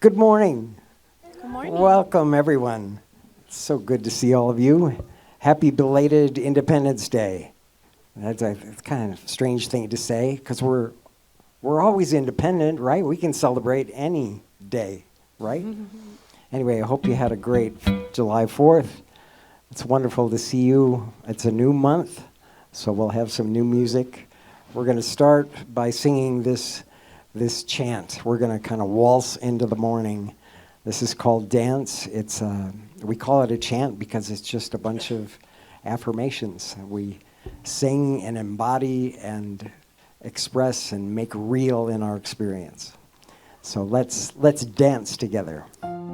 Good morning. Good morning. Welcome, everyone. It's so good to see all of you. Happy belated Independence Day. That's a kind of strange thing to say because we're always independent, right? We can celebrate any day, right? Anyway, I hope you had a great July 4th. It's wonderful to see you. It's a new month, so we'll have some new music. We're going to start by singing this chant. We're going to kind of waltz into the morning. This is called Dance. We call it a chant because it's just a bunch of affirmations. We sing and embody and express and make real in our experience. So let's dance together. I'm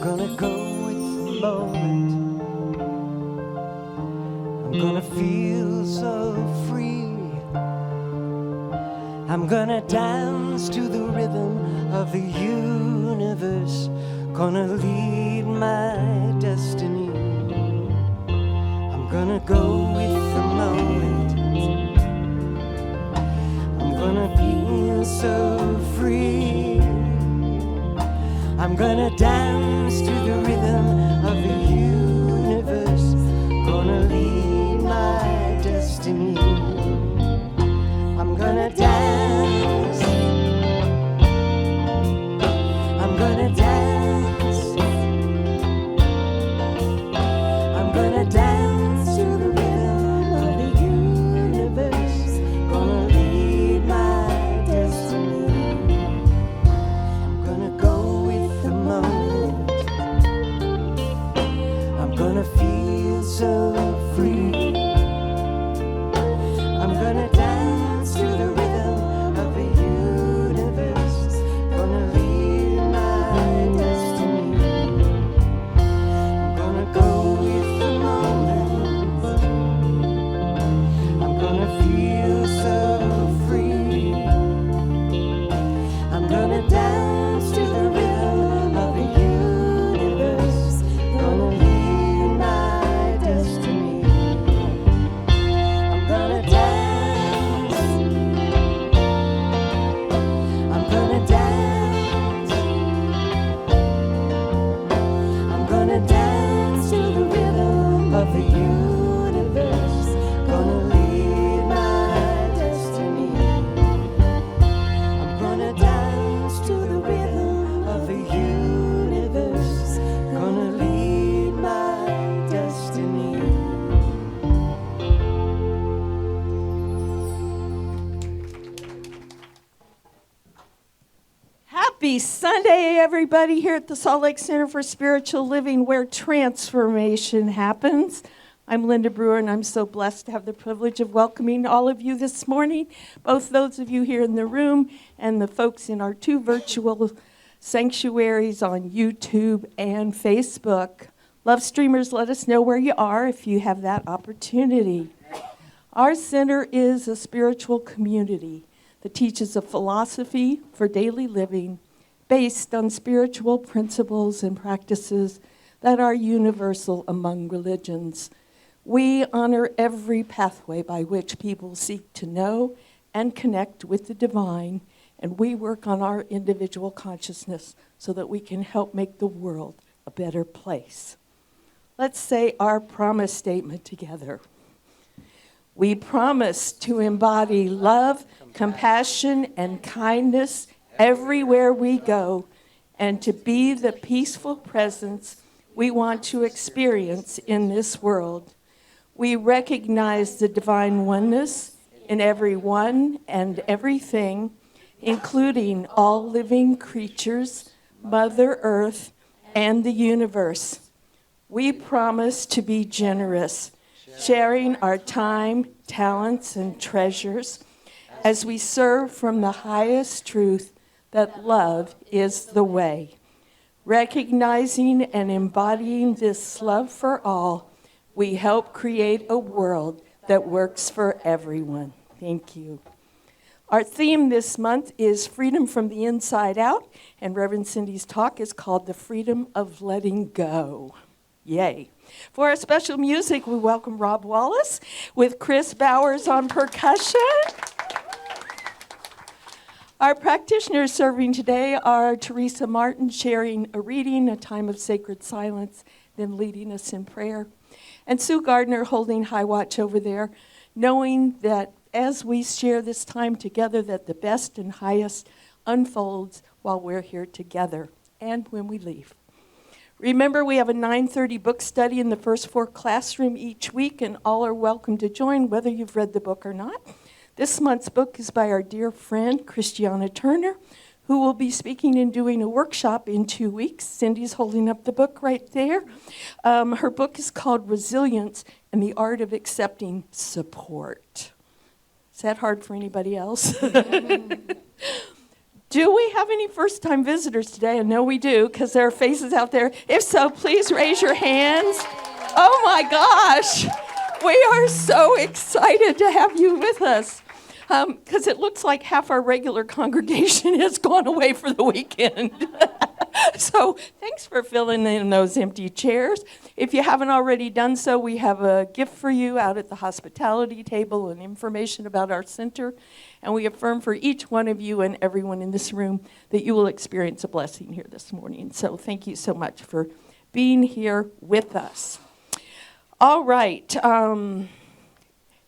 gonna go with the moment. I'm gonna feel so free. I'm gonna dance to the rhythm of the universe. Gonna lead my destiny. I'm gonna go with the moment. I'm gonna feel so free. I'm gonna dance to the rhythm of the universe. Gonna lead my destiny. I'm gonna dance. I'm gonna dance. I'm gonna dance to the rhythm of the universe. Gonna lead my destiny. I'm gonna go with the moment. I'm gonna feel so free. I'm gonna dance to the rhythm of the universe. Gonna lead my destiny. I'm gonna go with the moment. I'm gonna feel so free. I'm gonna dance to the rhythm of the universe. Gonna lead my destiny. I'm gonna dance. I'm gonna dance. I'm gonna dance to the rhythm of the universe. Gonna lead my destiny. I'm gonna dance to the rhythm of the universe. Gonna lead my destiny. Happy Sunday, everybody, here at the Salt Lake Center for Spiritual Living, where transformation happens. I'm Linda Brewer, and I'm so blessed to have the privilege of welcoming all of you this morning, both those of you here in the room and the folks in our two virtual sanctuaries on YouTube and Facebook. Love streamers, let us know where you are if you have that opportunity. Our center is a spiritual community that teaches a philosophy for daily living based on spiritual principles and practices that are universal among religions. We honor every pathway by which people seek to know and connect with the divine, and we work on our individual consciousness so that we can help make the world a better place. Let's say our promise statement together. We promise to embody love, compassion, and kindness everywhere we go, and to be the peaceful presence we want to experience in this world. We recognize the divine oneness in everyone and everything, including all living creatures, Mother Earth, and the universe. We promise to be generous, sharing our time, talents, and treasures as we serve from the highest truth that love is the way. Recognizing and embodying this love for all, we help create a world that works for everyone. Thank you. Our theme this month is Freedom from the Inside Out, and Reverend Cindy's talk is called The Freedom of Letting Go. Yay. For our special music, we welcome Rob Wallace with Chris Bowers on percussion. Our practitioners serving today are Teresa Martin, sharing a reading, a time of sacred silence, then leading us in prayer. And Sue Gardner holding high watch over there, knowing that as we share this time together, that the best and highest unfolds while we're here together and when we leave. Remember, we have a 9:30 book study in the first floor classroom each week, and all are welcome to join, whether you've read the book or not. This month's book is by our dear friend, Christiana Turner, who will be speaking and doing a workshop in 2 weeks. Cindy's holding up the book right there. Her book is called Resilience and the Art of Accepting Support. Is that hard for anybody else? Do we have any first-time visitors today? I know we do, because there are faces out there. If so, please raise your hands. Oh my gosh, we are so excited to have you with us, because it looks like half our regular congregation has gone away for the weekend. So thanks for filling in those empty chairs. If you haven't already done so, we have a gift for you out at the hospitality table and information about our center. And we affirm for each one of you and everyone in this room that you will experience a blessing here this morning. So thank you so much for being here with us. All right.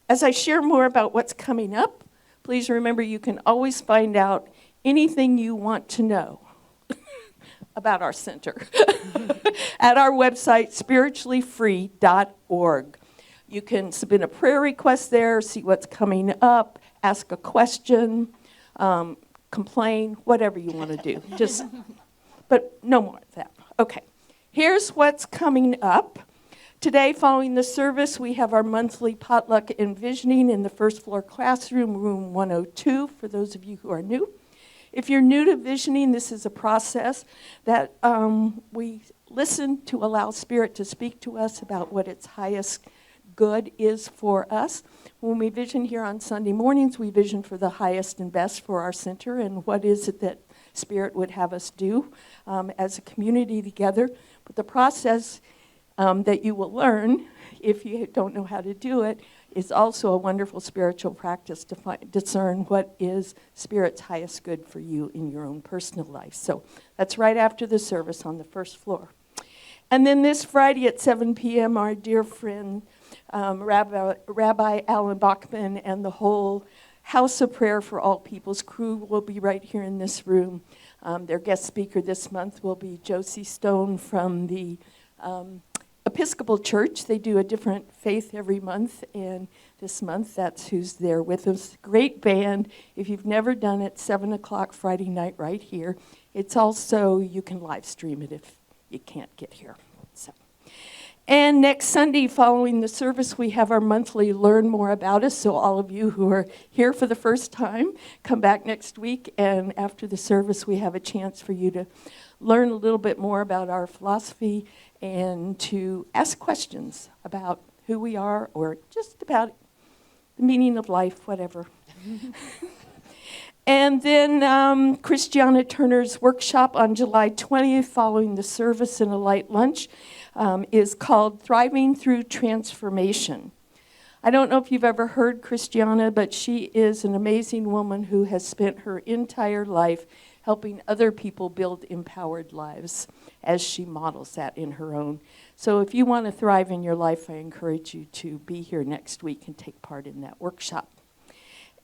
As I share more about what's coming up, please remember you can always find out anything you want to know about our center at our website, spirituallyfree.org. You can submit a prayer request there, see what's coming up, ask a question, complain, whatever you want to do. But no more of that. Okay, here's what's coming up. Today, following the service, we have our monthly potluck envisioning in the first floor classroom, room 102, for those of you who are new. If you're new to visioning, this is a process that we listen to allow Spirit to speak to us about what its highest good is for us. When we vision here on Sunday mornings, we vision for the highest and best for our center and what is it that Spirit would have us do as a community together. But the process that you will learn, if you don't know how to do it, is also a wonderful spiritual practice to discern what is Spirit's highest good for you in your own personal life. So that's right after the service on the first floor. And then this Friday at 7 p.m., our dear friend, Rabbi Alan Bachman and the whole House of Prayer for All Peoples crew will be right here in this room. Their guest speaker this month will be Josie Stone from the Episcopal Church. They do a different faith every month, and this month that's who's there with us. Great band. If you've never done it, 7 o'clock Friday night right here. It's also, you can live stream it if you can't get here. So. And next Sunday, following the service, we have our monthly Learn More About Us. So all of you who are here for the first time, come back next week. And after the service, we have a chance for you to learn a little bit more about our philosophy and to ask questions about who we are or just about the meaning of life, whatever. And then Christiana Turner's workshop on July 20th, following the service and a light lunch, is called Thriving Through Transformation. I don't know if you've ever heard Christiana, but she is an amazing woman who has spent her entire life helping other people build empowered lives as she models that in her own. So if you want to thrive in your life, I encourage you to be here next week and take part in that workshop.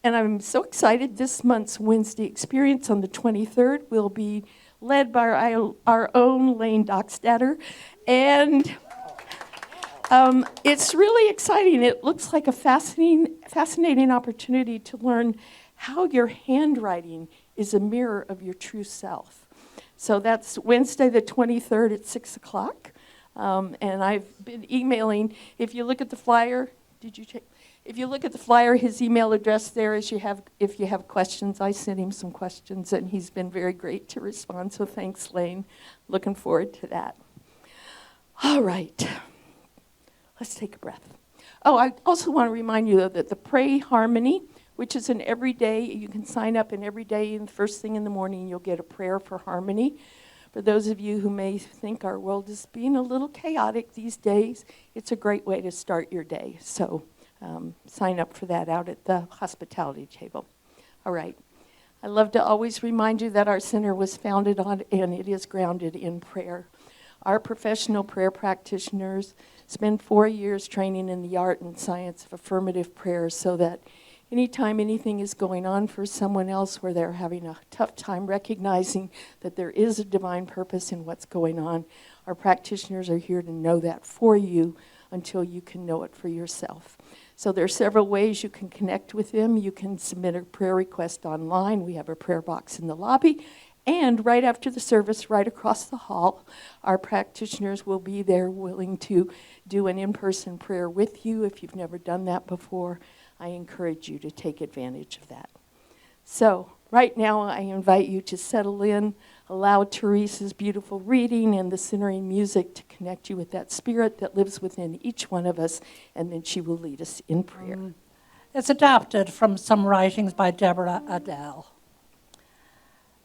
And I'm so excited. This month's Wednesday experience on the 23rd will be led by our own Lane Dockstader. And it's really exciting. It looks like a fascinating opportunity to learn how your handwriting is a mirror of your true self. So that's Wednesday the 23rd at 6 o'clock. And I've been emailing. If you look at the flyer, did you check? If you look at the flyer, his email address there is if you have questions. I sent him some questions, and he's been very great to respond. So thanks, Lane. Looking forward to that. All right. Let's take a breath. Oh, I also want to remind you, though, that the Pray Harmony, which is an everyday, you can sign up, and every day, and first thing in the morning, you'll get a prayer for harmony For those of you who may think our world is being a little chaotic these days, it's a great way to start your day. So sign up for that out at the hospitality table. All right. I love to always remind you that our center was founded on, and it is grounded in prayer. Our professional prayer practitioners spend 4 years training in the art and science of affirmative prayer so that anytime anything is going on for someone else where they're having a tough time recognizing that there is a divine purpose in what's going on, our practitioners are here to know that for you until you can know it for yourself. So there are several ways you can connect with them. You can submit a prayer request online. We have a prayer box in the lobby. And right after the service, right across the hall, our practitioners will be there willing to do an in-person prayer with you. If you've never done that before, I encourage you to take advantage of that. So right now, I invite you to settle in, allow Teresa's beautiful reading and the centering music to connect you with that spirit that lives within each one of us, and then she will lead us in prayer. It's adapted from some writings by Deborah Adele.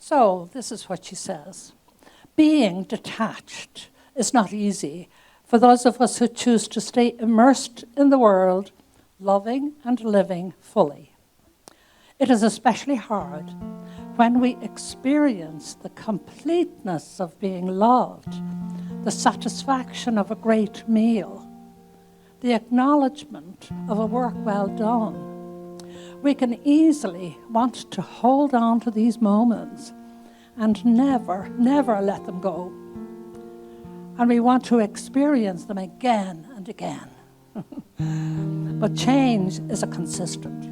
So this is what she says. Being detached is not easy for those of us who choose to stay immersed in the world, loving and living fully. It is especially hard when we experience the completeness of being loved, the satisfaction of a great meal, the acknowledgement of a work well done. We can easily want to hold on to these moments and never, never let them go. And we want to experience them again and again. But change is a consistent.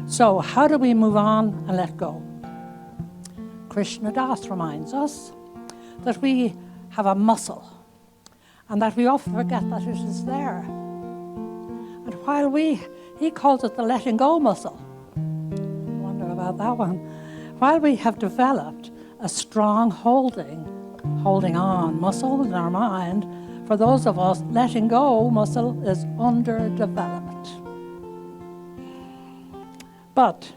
So how do we move on and let go? Krishna Das reminds us that we have a muscle and that we often forget that it is there. And while he calls it the letting go muscle. I wonder about that one. While we have developed a strong holding on muscle in our mind, for those of us, letting go muscle is underdeveloped. But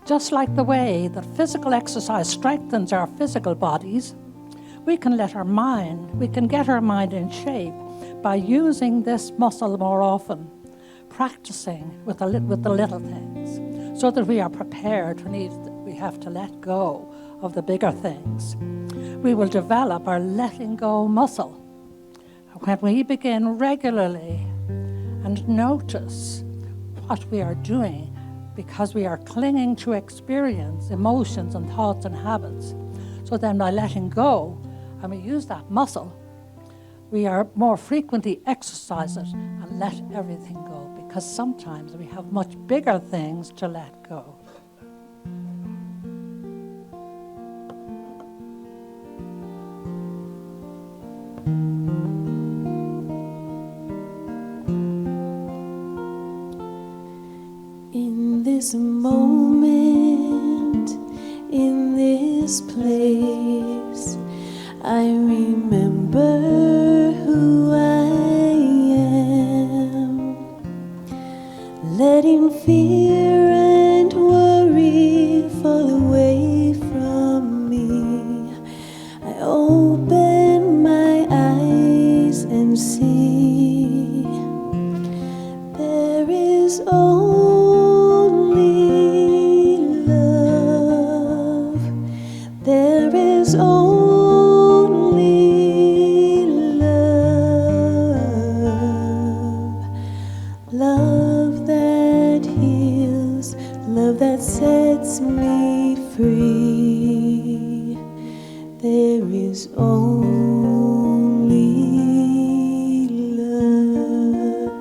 just like the way that physical exercise strengthens our physical bodies, we can get our mind in shape by using this muscle more often, practicing with the little things, so that we are prepared when we have to let go of the bigger things. We will develop our letting go muscle when we begin regularly and notice what we are doing, because we are clinging to experience, emotions and thoughts and habits. So then by letting go, and we use that muscle, we are more frequently exercise it and let everything go, because sometimes we have much bigger things to let go. In this moment, in this place, I remember who I am, letting fear and worry fall away from me. I open my eyes and see there is only love. There is only love. Love that heals, love that sets me free. There is only love.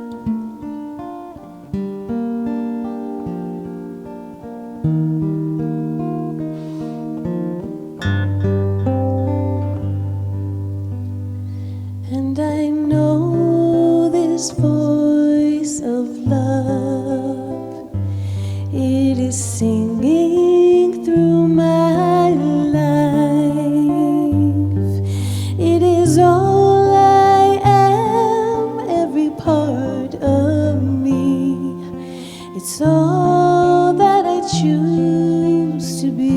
And I know this voice of love, it is singing through my life. It is all I am, every part of me. It's all that I choose to be.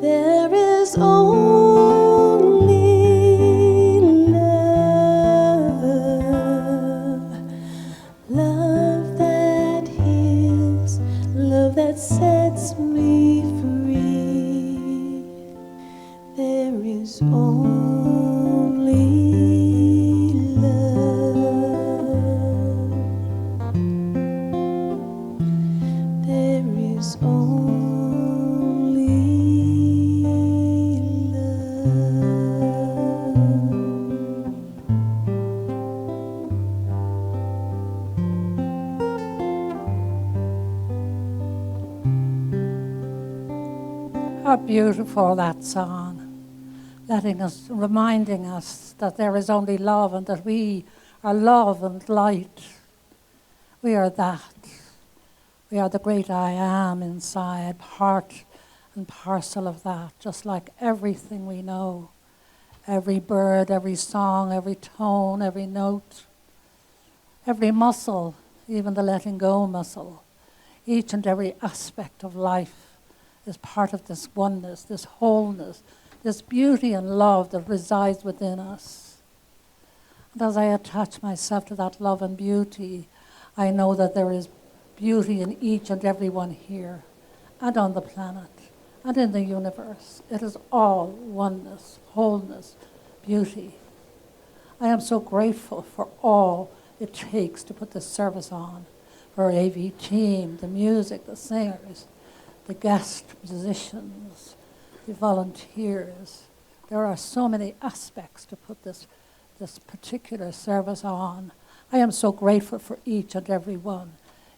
There is only love, love that heals, love that sets me free. There is only love. There is only love. How beautiful that song, reminding us that there is only love and that we are love and light. We are that. We are the great I am inside, part and parcel of that, just like everything we know. Every bird, every song, every tone, every note, every muscle, even the letting go muscle. Each and every aspect of life is part of this oneness, this wholeness, this beauty and love that resides within us. And as I attach myself to that love and beauty, I know that there is beauty in each and every one here and on the planet and in the universe. It is all oneness, wholeness, beauty. I am so grateful for all it takes to put this service on, for our AV team, the music, the singers, the guest musicians, the volunteers. There are so many aspects to put this particular service on. I am so grateful for each and every one.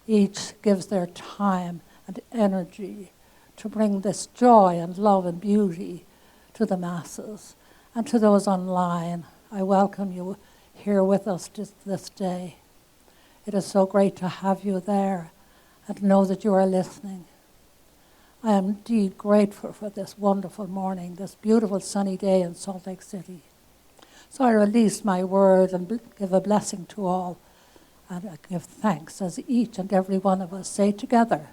Each gives their time and energy to bring this joy and love and beauty to the masses. And to those online, I welcome you here with us this day. It is so great to have you there and know that you are listening. I am indeed grateful for this wonderful morning, this beautiful sunny day in Salt Lake City. So I release my word and give a blessing to all. And I give thanks as each and every one of us say together,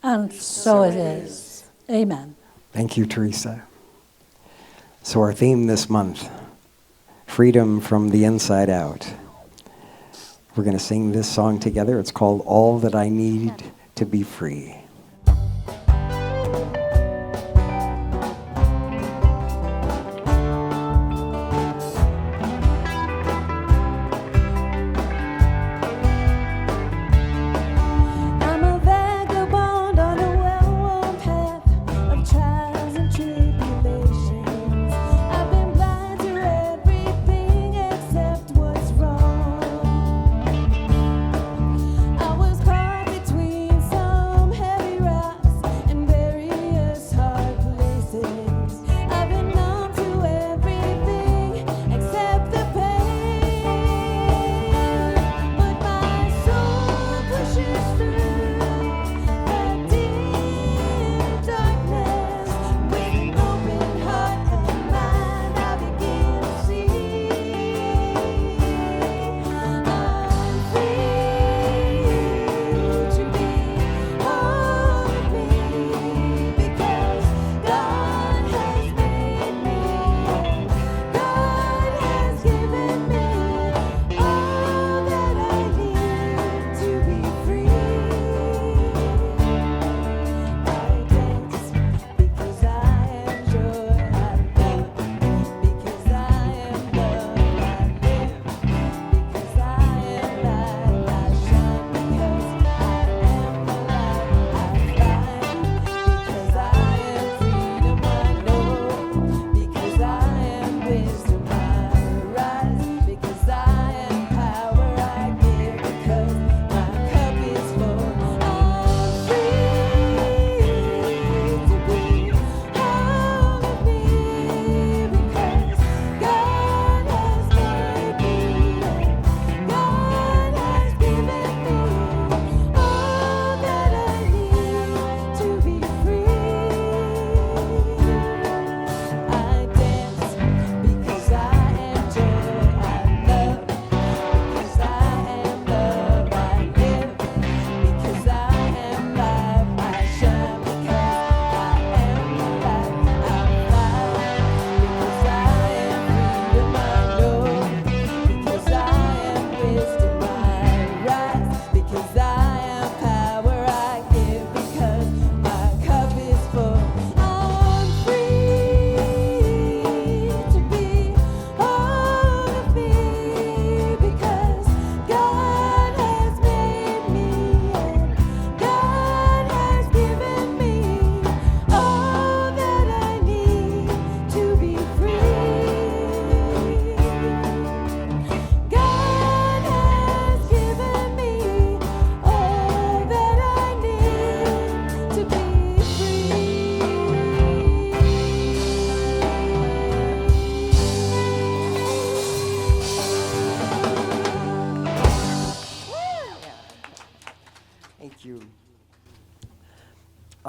and so it is. Amen. Thank you, Teresa. So our theme this month, freedom from the inside out. We're going to sing this song together. It's called All That I Need to Be Free. I was caught between some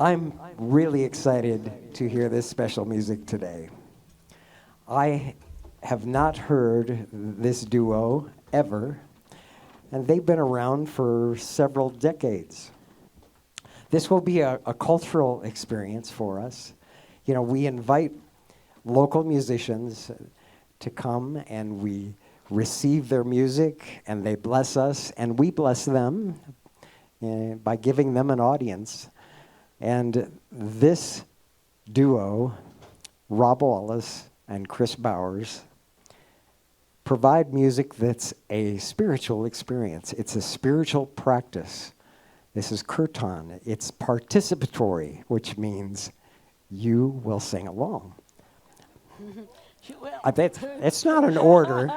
I'm really excited to hear this special music today. I have not heard this duo ever, and they've been around for several decades. This will be a cultural experience for us. You know, we invite local musicians to come and we receive their music and they bless us and we bless them by giving them an audience. And this duo, Rob Wallace and Chris Bowers, provide music that's a spiritual experience. It's a spiritual practice. This is kirtan. It's participatory, which means you will sing along. It's not an order,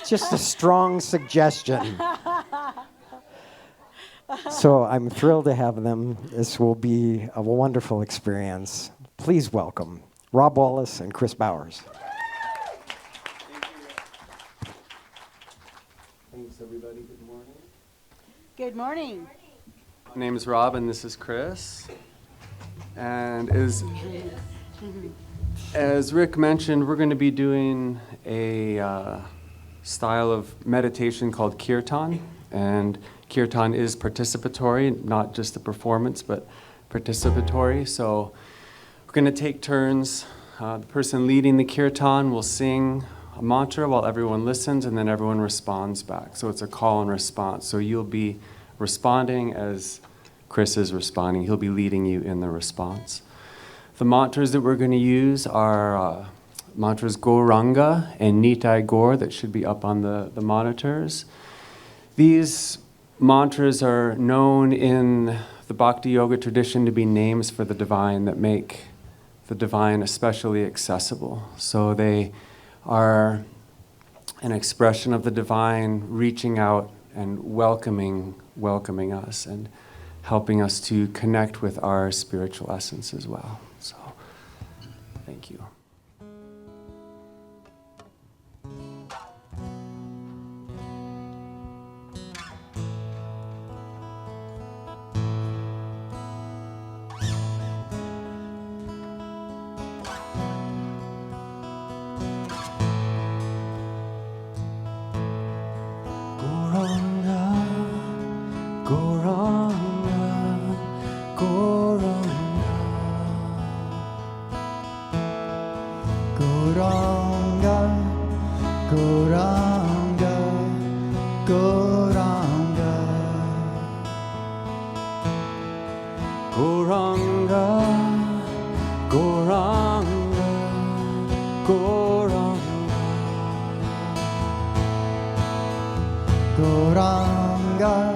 it's just a strong suggestion. So I'm thrilled to have them. This will be a wonderful experience. Please welcome Rob Wallace and Chris Bowers. Thanks, everybody. Good morning. Good morning. My name is Rob, and this is Chris. And as Rick mentioned, we're going to be doing a style of meditation called kirtan. And kirtan is participatory, not just a performance, but participatory. So we're going to take turns. The person leading the kirtan will sing a mantra while everyone listens, and then everyone responds back. So it's a call and response. So you'll be responding as Chris is responding. He'll be leading you in the response. The mantras that we're going to use are mantras Gauranga and Nitai Gaur that should be up on the monitors. These mantras are known in the Bhakti Yoga tradition to be names for the divine that make the divine especially accessible. So they are an expression of the divine reaching out and welcoming us and helping us to connect with our spiritual essence as well. So, thank you. Gauranga,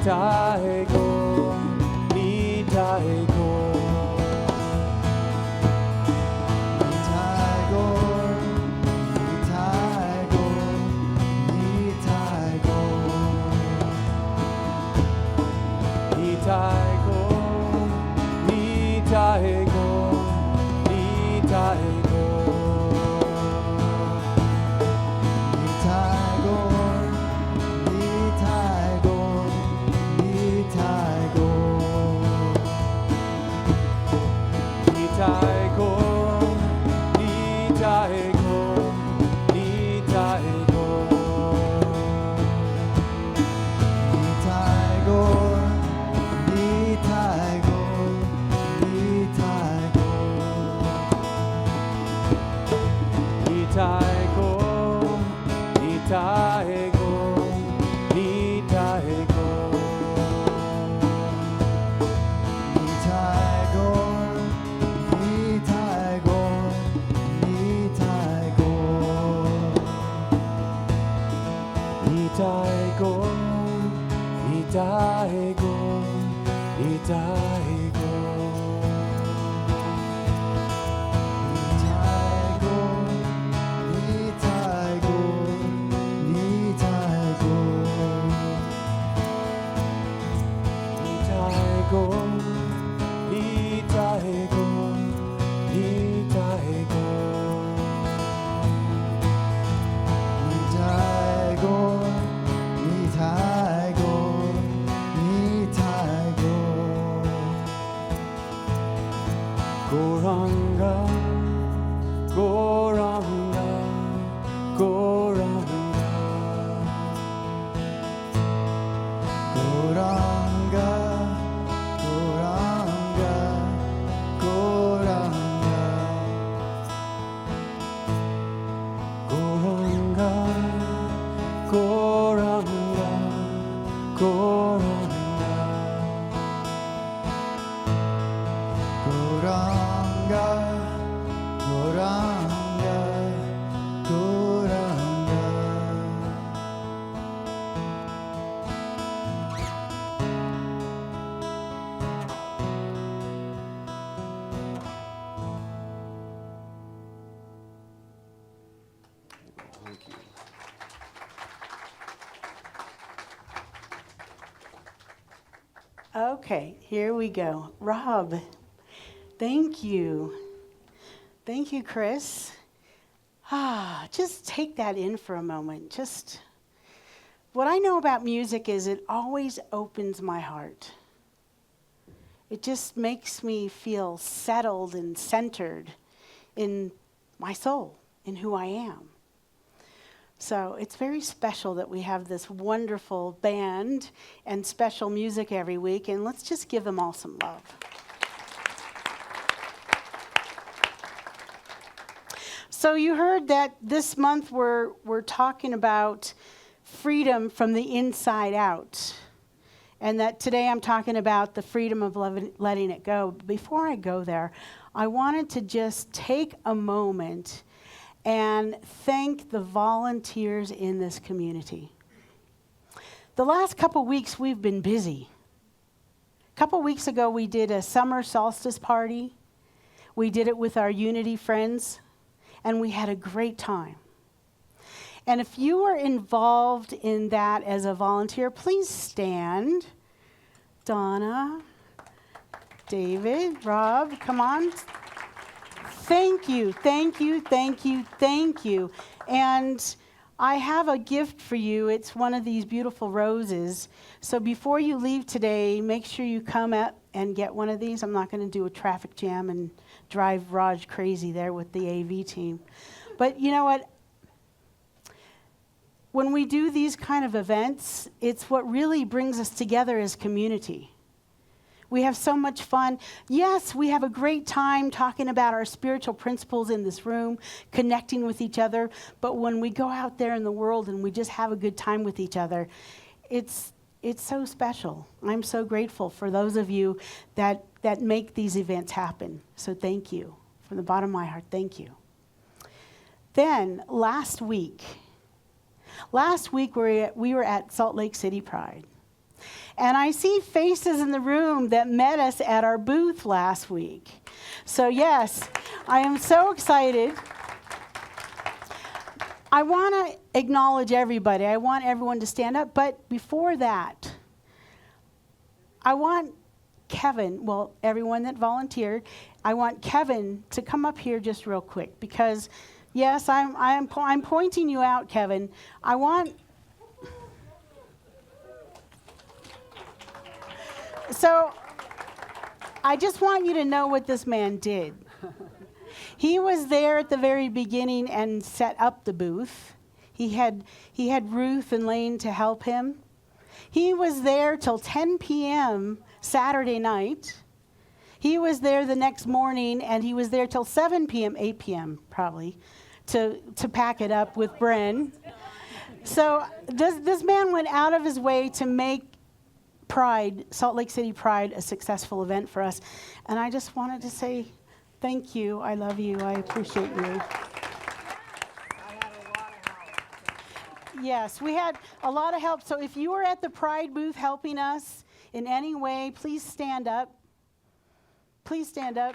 Nitaigo, Nitaigo. Nitaigo, Nitaigo, Nitaigo. Nitaigo, Nitaigo, Nitaigo. Nitaigo, Nitaigo, Nitaigo. Nitaigo, Nitaigo, Nitaigo. Nitaigo, Nitaigo, Nitaigo. Goranga, Goranga, Goranga. Goranga, Goranga, Goranga. Thank you. Okay, here we go. Rob, thank you. Thank you, Chris. Just take that in for a moment. Just what I know about music is it always opens my heart. It just makes me feel settled and centered in my soul, in who I am. So it's very special that we have this wonderful band and special music every week, and let's just give them all some love. So you heard that this month we're talking about freedom from the inside out, and that today I'm talking about the freedom of letting it go. Before I go there, I wanted to just take a moment and thank the volunteers in this community. The last couple weeks we've been busy. A couple weeks ago we did a summer solstice party. We did it with our Unity friends, and we had a great time. And if you were involved in that as a volunteer, please stand. Donna, David, Rob, come on. Thank you, thank you, thank you, thank you. And I have a gift for you. It's one of these beautiful roses. So before you leave today, make sure you come up and get one of these. I'm not going to do a traffic jam and drive Raj crazy there with the AV team. But you know what? When we do these kind of events, it's what really brings us together as community. We have so much fun. Yes, we have a great time talking about our spiritual principles in this room, connecting with each other. But when we go out there in the world and we just have a good time with each other, it's so special. I'm so grateful for those of you that make these events happen. So thank you. From the bottom of my heart, thank you. Then last week we were at Salt Lake City Pride. And I see faces in the room that met us at our booth last week. So yes, I am so excited. I want to acknowledge everybody. I want everyone to stand up. But before that, I want Kevin, well, everyone that volunteered, I want Kevin to come up here just real quick because, yes, I'm pointing you out, Kevin. So I just want you to know what this man did. He was there at the very beginning and set up the booth. He had Ruth and Lane to help him. He was there till 10 p.m. Saturday night. He was there the next morning, and he was there till 7 p.m., 8 p.m. probably, to pack it up with Bren. So this man went out of his way to make Pride, Salt Lake City Pride, a successful event for us. And I just wanted to say thank you. I love you. I appreciate you. Yes, we had a lot of help. So if you were at the Pride booth helping us in any way, please stand up. Please stand up.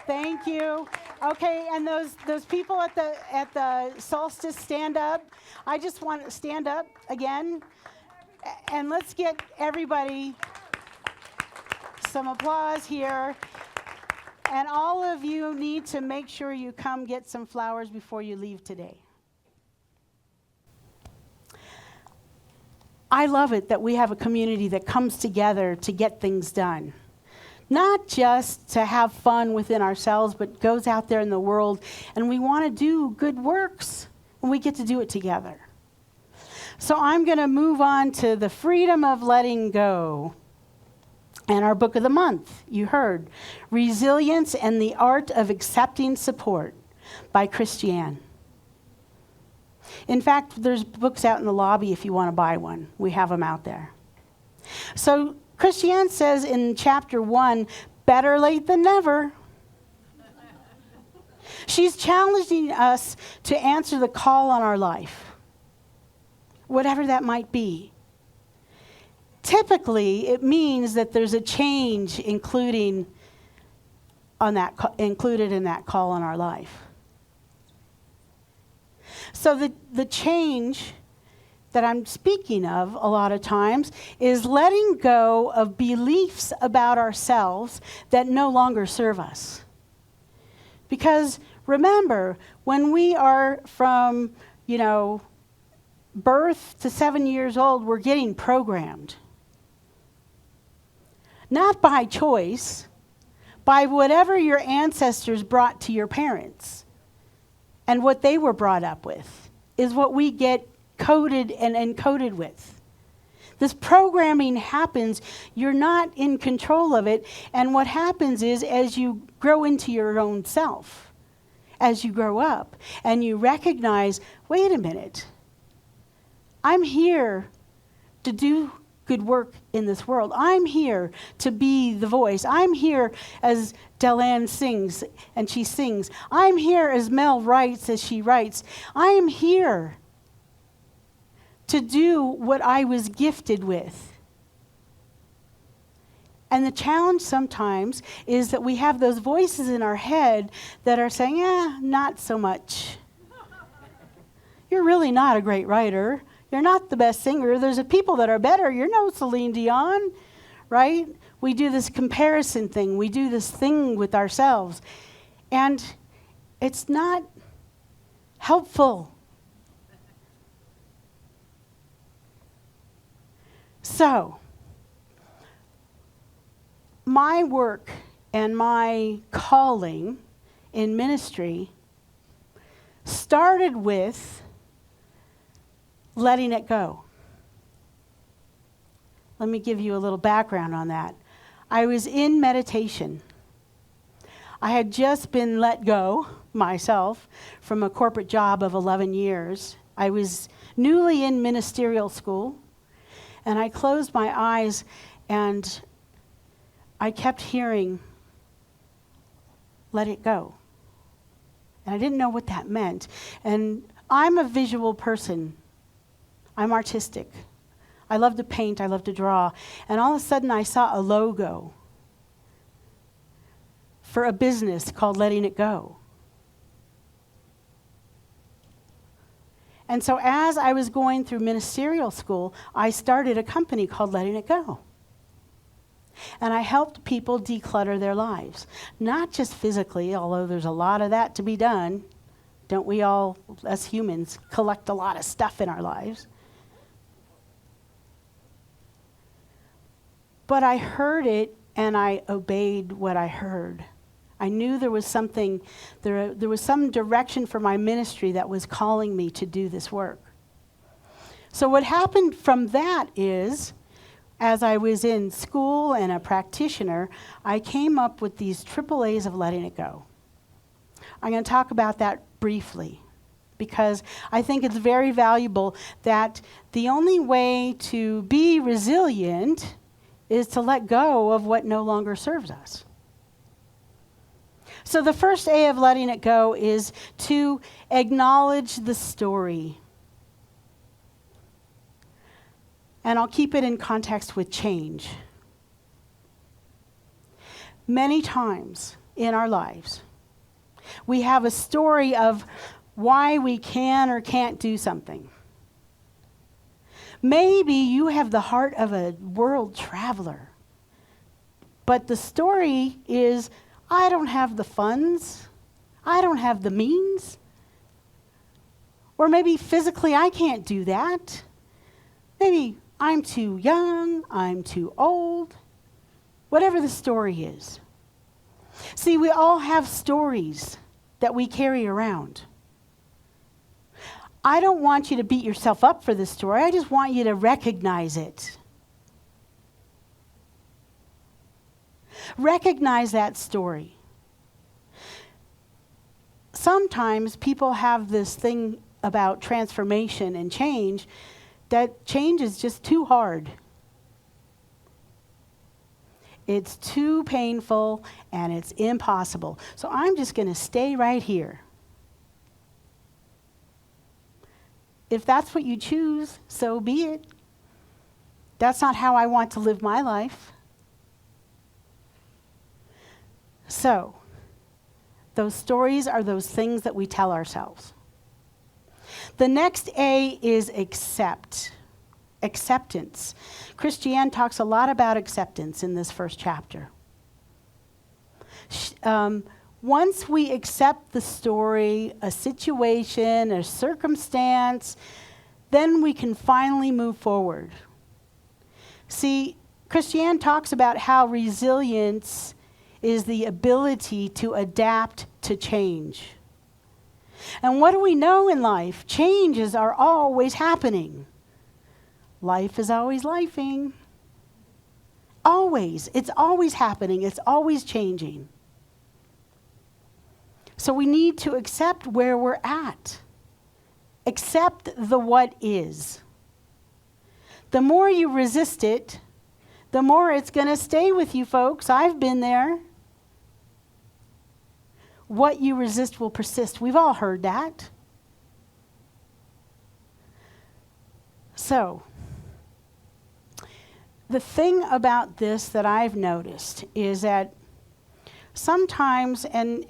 Thank you. Okay, and those people at the solstice, stand up. I just want to stand up again. And let's get everybody some applause here. And all of you need to make sure you come get some flowers before you leave today. I love it that we have a community that comes together to get things done. Not just to have fun within ourselves, but goes out there in the world, and we want to do good works, and we get to do it together. So I'm going to move on to the freedom of letting go. And our book of the month, you heard, Resilience and the Art of Accepting Support by Christiane. In fact, there's books out in the lobby if you want to buy one. We have them out there. So Christiane says in chapter 1, better late than never. She's challenging us to answer the call on our life, whatever that might be. Typically, it means that there's a change included in that call on our life. So the change that I'm speaking of a lot of times is letting go of beliefs about ourselves that no longer serve us. Because remember, when we are from, birth to 7 years old, we're getting programmed. Not by choice, by whatever your ancestors brought to your parents. And what they were brought up with is what we get coded and encoded with. This programming happens, you're not in control of it, and what happens is as you grow into your own self, as you grow up, and you recognize, wait a minute, I'm here to do good work in this world. I'm here to be the voice. I'm here as Delanne sings, and she sings. I'm here as Mel writes, as she writes. I am here to do what I was gifted with. And the challenge sometimes is that we have those voices in our head that are saying, not so much. You're really not a great writer. You're not the best singer. There's people that are better. You're no Celine Dion, right? We do this comparison thing. We do this thing with ourselves. And it's not helpful. So, my work and my calling in ministry started with letting it go. Let me give you a little background on that. I was in meditation. I had just been let go myself from a corporate job of 11 years. I was newly in ministerial school, and I closed my eyes and I kept hearing, let it go. And I didn't know what that meant. And I'm a visual person. I'm artistic. I love to paint, I love to draw. And all of a sudden I saw a logo for a business called Letting It Go. And so as I was going through ministerial school, I started a company called Letting It Go. And I helped people declutter their lives. Not just physically, although there's a lot of that to be done. Don't we all, as humans, collect a lot of stuff in our lives? But I heard it and I obeyed what I heard. I knew there was something, there was some direction for my ministry that was calling me to do this work. So what happened from that is, as I was in school and a practitioner, I came up with these AAAs of Letting It Go. I'm going to talk about that briefly because I think it's very valuable that the only way to be resilient is to let go of what no longer serves us. So the first A of Letting It Go is to acknowledge the story. And I'll keep it in context with change. Many times in our lives, we have a story of why we can or can't do something. Maybe you have the heart of a world traveler, but the story is, I don't have the funds, I don't have the means, or maybe physically I can't do that. Maybe I'm too young, I'm too old, whatever the story is. See, we all have stories that we carry around. I don't want you to beat yourself up for this story. I just want you to recognize it. Recognize that story. Sometimes people have this thing about transformation and change, that change is just too hard. It's too painful and it's impossible. So I'm just going to stay right here. If that's what you choose, so be it. That's not how I want to live my life. So, those stories are those things that we tell ourselves. The next A is accept. Acceptance. Christiane talks a lot about acceptance in this first chapter. Once we accept the story, a situation, a circumstance, then we can finally move forward. See, Christiane talks about how resilience is the ability to adapt to change. And what do we know in life? Changes are always happening. Life is always lifing. Always. It's always happening. It's always changing. So we need to accept where we're at. Accept the what is. The more you resist it, the more it's going to stay with you, folks. I've been there. What you resist will persist. We've all heard that. So, the thing about this that I've noticed is that sometimes, and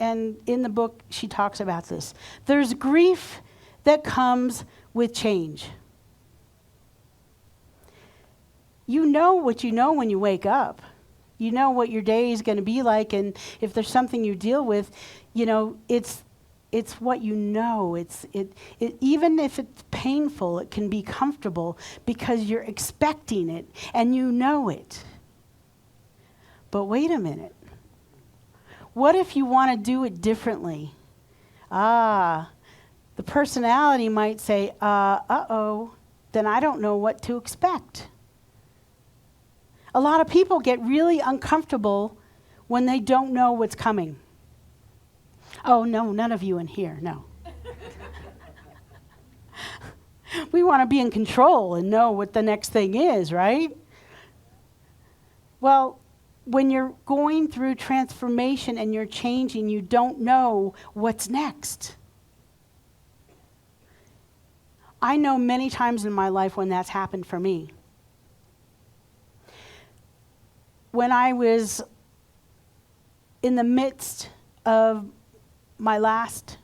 in the book she talks about this, there's grief that comes with change. You know what you know when you wake up. You know what your day is going to be like, and if there's something you deal with, you know, it's what you know. Even if it's painful, it can be comfortable because you're expecting it and you know it. But wait a minute. What if you want to do it differently? The personality might say, uh-oh, then I don't know what to expect. A lot of people get really uncomfortable when they don't know what's coming. Oh, no, none of you in here, no. We want to be in control and know what the next thing is, right? Well, when you're going through transformation and you're changing, you don't know what's next. I know many times in my life when that's happened for me. when I was in the midst of my last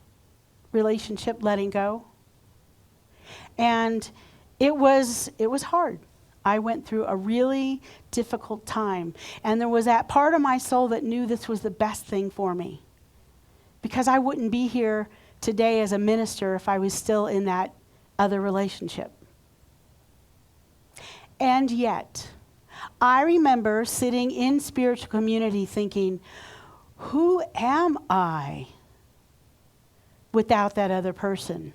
relationship letting go. And it was hard. I went through a really difficult time. And there was that part of my soul that knew this was the best thing for me. Because I wouldn't be here today as a minister if I was still in that other relationship. And yet, I remember sitting in spiritual community thinking, who am I without that other person?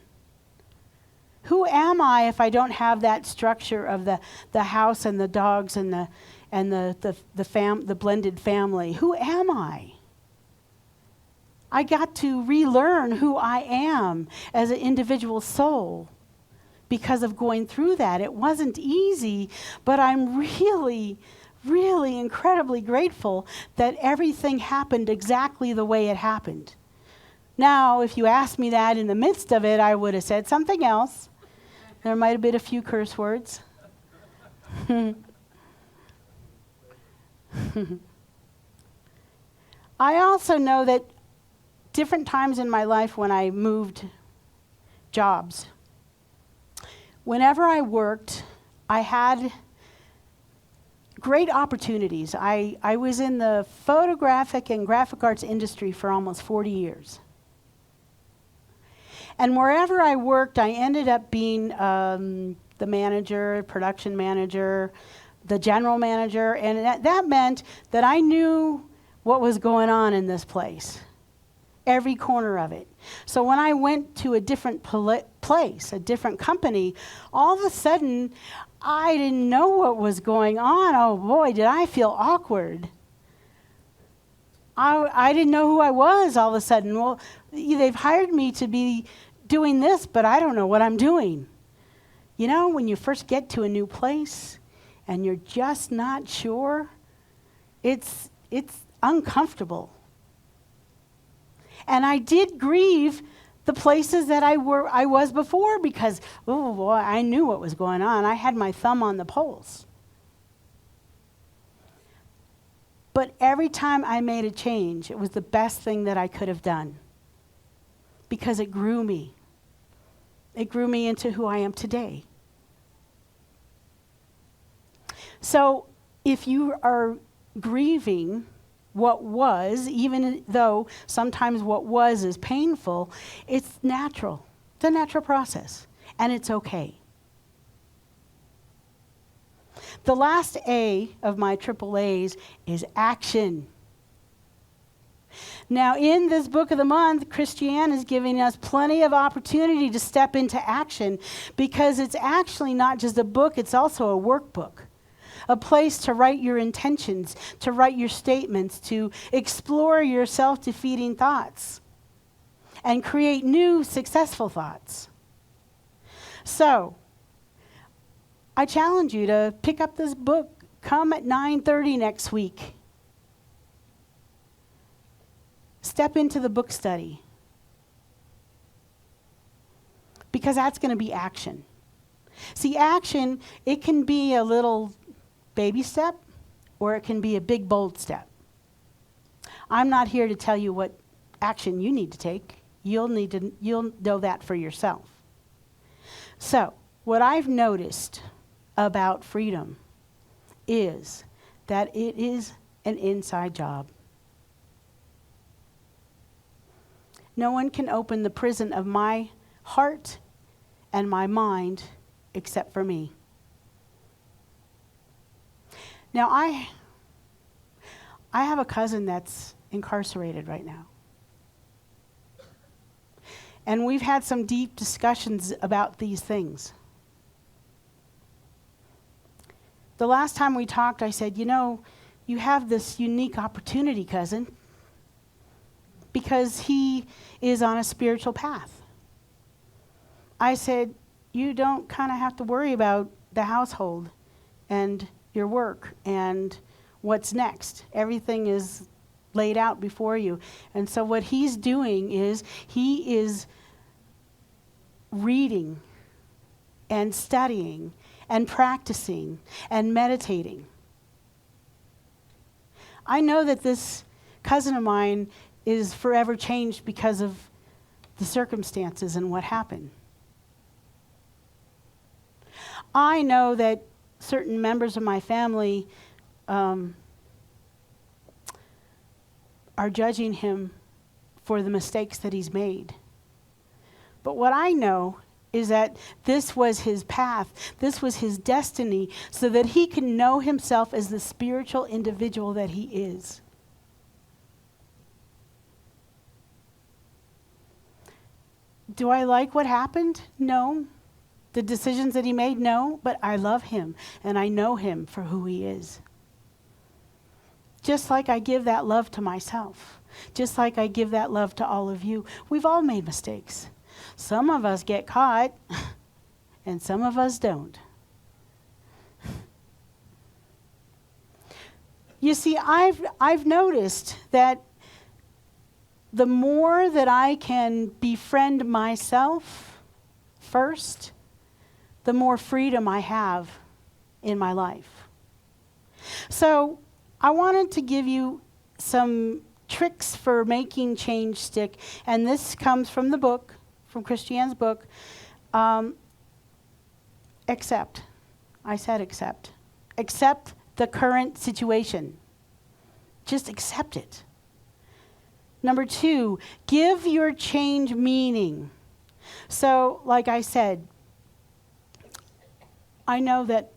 Who am I if I don't have that structure of the house and the dogs and the blended family? Who am I? I got to relearn who I am as an individual soul because of going through that. It wasn't easy, but I'm really, really incredibly grateful that everything happened exactly the way it happened. Now, if you asked me that in the midst of it, I would have said something else. There might have been a few curse words. I also know that different times in my life when I moved jobs, whenever I worked, I had great opportunities. I was in the photographic and graphic arts industry for almost 40 years. And wherever I worked, I ended up being the manager, production manager, the general manager, and that meant that I knew what was going on in this place, every corner of it. So when I went to a different place, a different company, all of a sudden, I didn't know what was going on. Oh boy, did I feel awkward. I didn't know who I was all of a sudden. Well, they've hired me to be doing this, but I don't know what I'm doing. You know, when you first get to a new place and you're just not sure, it's uncomfortable. And I did grieve the places that I was before because, oh boy, I knew what was going on. I had my thumb on the pulse. But every time I made a change, it was the best thing that I could have done because it grew me. It grew me into who I am today. So if you are grieving what was, even though sometimes what was is painful, it's natural. It's a natural process, and it's okay. The last A of my triple A's is action. Now, in this book of the month, Christiane is giving us plenty of opportunity to step into action because it's actually not just a book, it's also a workbook. A place to write your intentions, to write your statements, to explore your self-defeating thoughts, and create new, successful thoughts. So, I challenge you to pick up this book. Come at 9:30 next week. Step into the book study. Because that's going to be action. See, action, it can be a little baby step, or it can be a big, bold step. I'm not here to tell you what action you need to take. You'll know that for yourself. So, what I've noticed about freedom is that it is an inside job. No one can open the prison of my heart and my mind except for me. Now, I have a cousin that's incarcerated right now. And we've had some deep discussions about these things. The last time we talked, I said, you know, you have this unique opportunity, cousin, because he is on a spiritual path. I said, you don't kind of have to worry about the household and your work and what's next. Everything is laid out before you. And so what he's doing is he is reading and studying and practicing and meditating. I know that this cousin of mine is forever changed because of the circumstances and what happened. I know that certain members of my family are judging him for the mistakes that he's made. But what I know is that this was his path, this was his destiny, so that he can know himself as the spiritual individual that he is. Do I like what happened? No. The decisions that he made? No. But I love him, and I know him for who he is. Just like I give that love to myself. Just like I give that love to all of you. We've all made mistakes. Some of us get caught, and some of us don't. You see, I've noticed that the more that I can befriend myself first, the more freedom I have in my life. So I wanted to give you some tricks for making change stick, and this comes from the book, from Christiane's book. Accept. I said accept. Accept the current situation. Just accept it. Number 2, give your change meaning. So, like I said, I know that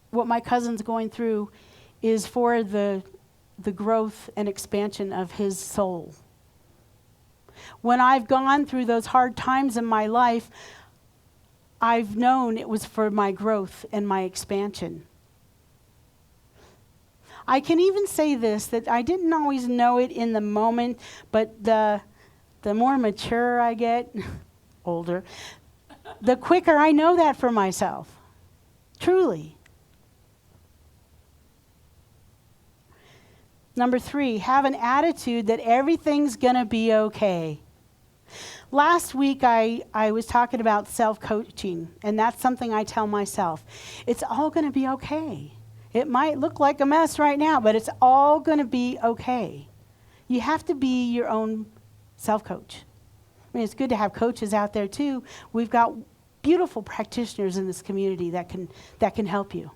what my cousin's going through is for the growth and expansion of his soul. When I've gone through those hard times in my life, I've known it was for my growth and my expansion. I can even say this, that I didn't always know it in the moment, but the more mature I get, older, the quicker I know that for myself. Truly. Number 3, have an attitude that everything's going to be okay. Last week, I was talking about self-coaching, and that's something I tell myself. It's all going to be okay. It might look like a mess right now, but it's all going to be okay. You have to be your own self-coach. I mean, it's good to have coaches out there, too. We've got beautiful practitioners in this community that can help you.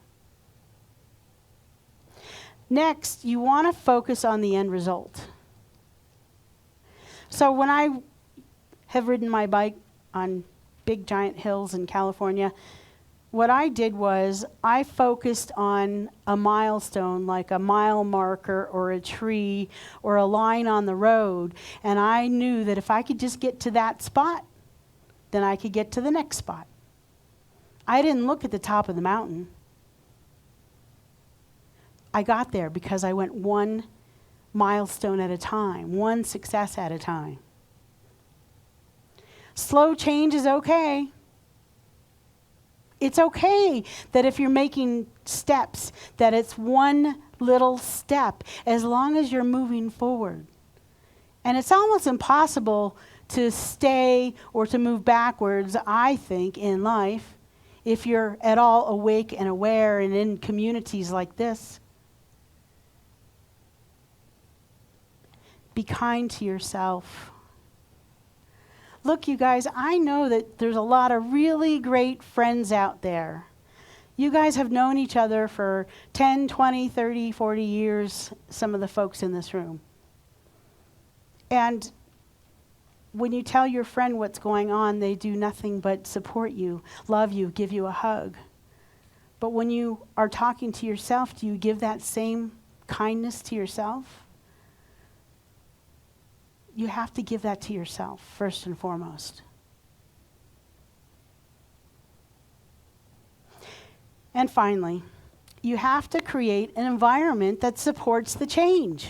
Next, you want to focus on the end result. So when I have ridden my bike on big giant hills in California, what I did was I focused on a milestone, like a mile marker or a tree or a line on the road, and I knew that if I could just get to that spot, then I could get to the next spot. I didn't look at the top of the mountain. I got there because I went one milestone at a time, one success at a time. Slow change is okay. It's okay that if you're making steps, that it's one little step, as long as you're moving forward. And it's almost impossible to stay or to move backwards, I think, in life, if you're at all awake and aware and in communities like this. Be kind to yourself. Look, you guys, I know that there's a lot of really great friends out there. You guys have known each other for 10, 20, 30, 40 years, some of the folks in this room. And when you tell your friend what's going on, they do nothing but support you, love you, give you a hug. But when you are talking to yourself, do you give that same kindness to yourself? You have to give that to yourself, first and foremost. And finally, you have to create an environment that supports the change.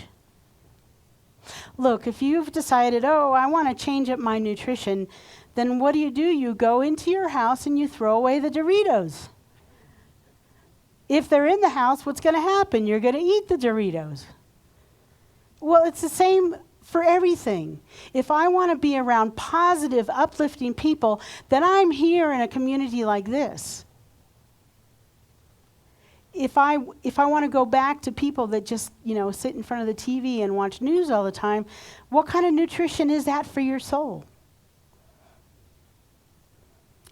Look, if you've decided, I want to change up my nutrition, then what do? You go into your house and you throw away the Doritos. If they're in the house, what's going to happen? You're going to eat the Doritos. Well, it's the same for everything. If I want to be around positive, uplifting people, then I'm here in a community like this. if I want to go back to people that just, sit in front of the TV and watch news all the time, what kind of nutrition is that for your soul?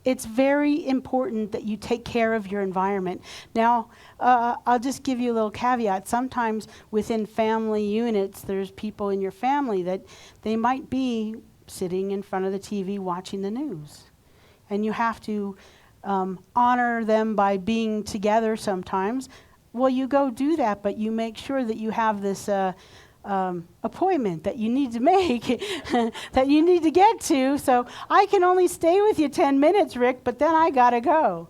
It's very important that you take care of your environment. Now, I'll just give you a little caveat. Sometimes within family units, there's people in your family that they might be sitting in front of the TV watching the news. And you have to honor them by being together sometimes. Well, you go do that, but you make sure that you have this appointment that you need to make, that you need to get to. So I can only stay with you 10 minutes, Rick, but then I gotta go.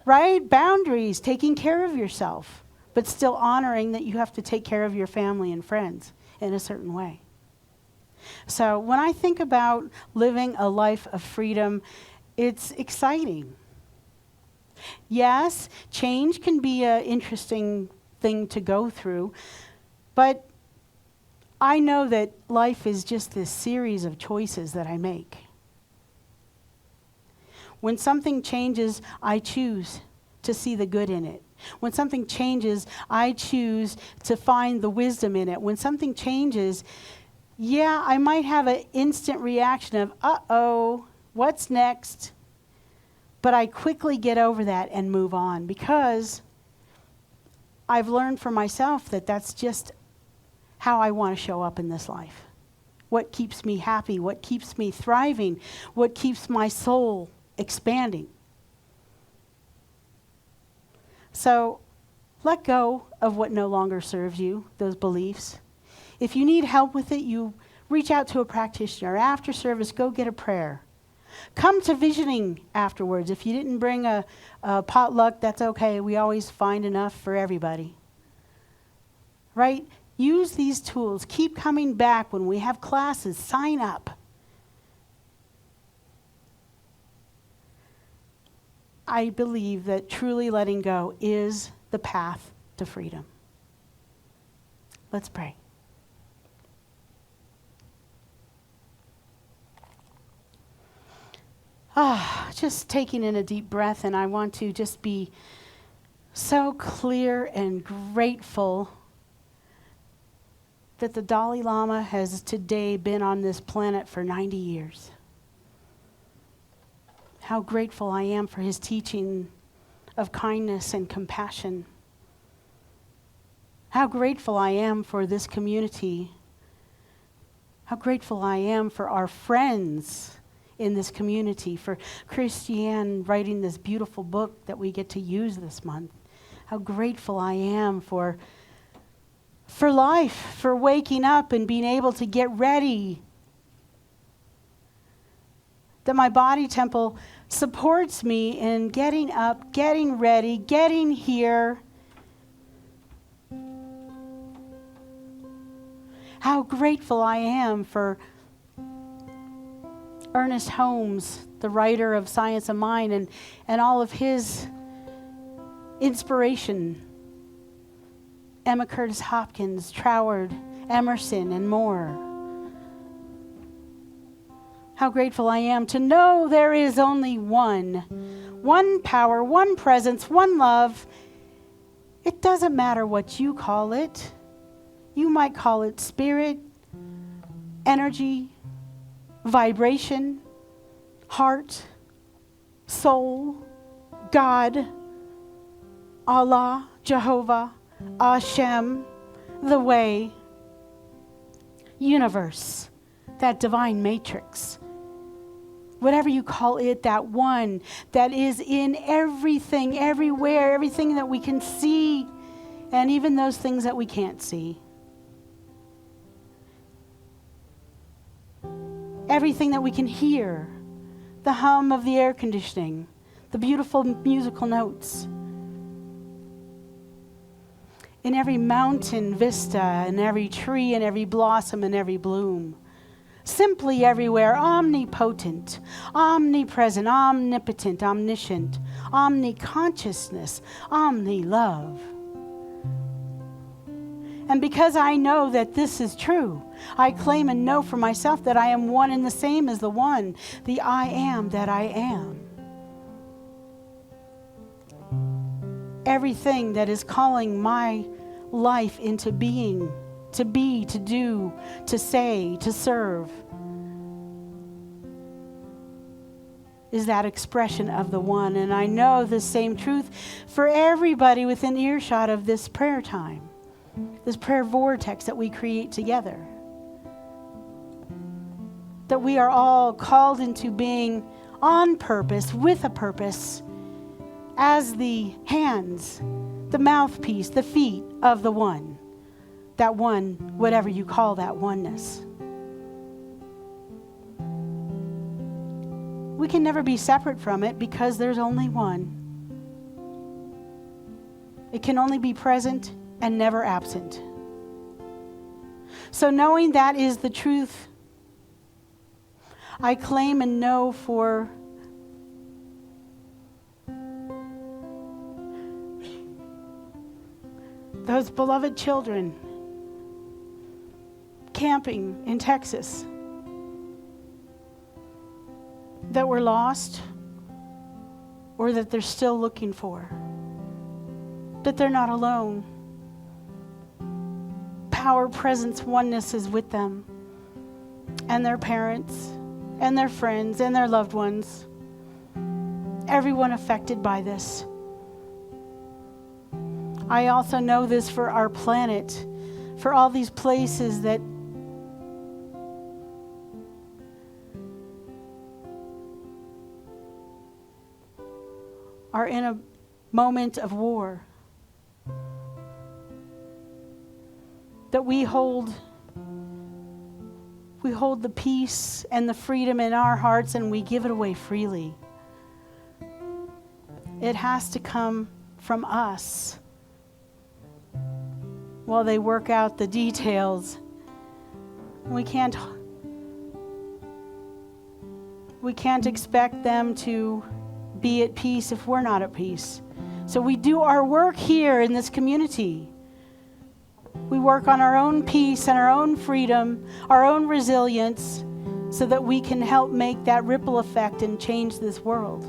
Right? Boundaries, taking care of yourself, but still honoring that you have to take care of your family and friends in a certain way. So when I think about living a life of freedom, it's exciting. Yes, change can be an interesting thing to go through, but I know that life is just this series of choices that I make. When something changes, I choose to see the good in it. When something changes, I choose to find the wisdom in it. When something changes, yeah, I might have an instant reaction of, uh-oh, what's next? But I quickly get over that and move on, because I've learned for myself that that's just how I want to show up in this life. What keeps me happy, what keeps me thriving, what keeps my soul expanding. So let go of what no longer serves you, those beliefs. If you need help with it, you reach out to a practitioner. After service, go get a prayer. Come to visioning afterwards. If you didn't bring a potluck, that's okay. We always find enough for everybody. Right? Use these tools. Keep coming back when we have classes. Sign up. I believe that truly letting go is the path to freedom. Let's pray. Just taking in a deep breath, and I want to just be so clear and grateful that the Dalai Lama has today been on this planet for 90 years. How grateful I am for his teaching of kindness and compassion. How grateful I am for this community. How grateful I am for our friends in this community, for Christiane writing this beautiful book that we get to use this month. How grateful I am for life, for waking up and being able to get ready. That my body temple supports me in getting up, getting ready, getting here. How grateful I am for Ernest Holmes, the writer of Science of Mind, and all of his inspiration. Emma Curtis Hopkins, Troward, Emerson, and more. How grateful I am to know there is only one power, one presence, one love. It doesn't matter what you call it. You might call it spirit, energy, vibration, heart, soul, God, Allah, Jehovah, Hashem, the way, universe, that divine matrix. Whatever you call it, that one that is in everything, everywhere, everything that we can see, and even those things that we can't see. Everything that we can hear, the hum of the air conditioning, the beautiful musical notes. In every mountain vista, in every tree, and every blossom, and every bloom. Simply everywhere, omnipotent, omnipresent, omnipotent, omniscient, omniconsciousness, omni-love. And because I know that this is true, I claim and know for myself that I am one and the same as the one, the I am that I am. everything that is calling my life into being, to be, to do, to say, to serve, is that expression of the one. And I know the same truth for everybody within earshot of this prayer time, this prayer vortex that we create together. That we are all called into being on purpose, with a purpose, as the hands, the mouthpiece, the feet of the one. That one, whatever you call that oneness. We can never be separate from it because there's only one. It can only be present and never absent. So knowing that is the truth, I claim and know for those beloved children camping in Texas that were lost or that they're still looking for, that they're not alone. Power, presence, oneness is with them and their parents and their friends and their loved ones, everyone affected by this. I also know this for our planet, for all these places that are in a moment of war. That we hold the peace and the freedom in our hearts and we give it away freely. It has to come from us while they work out the details. We can't expect them to be at peace if we're not at peace. So we do our work here in this community. We work on our own peace and our own freedom, our own resilience, so that we can help make that ripple effect and change this world.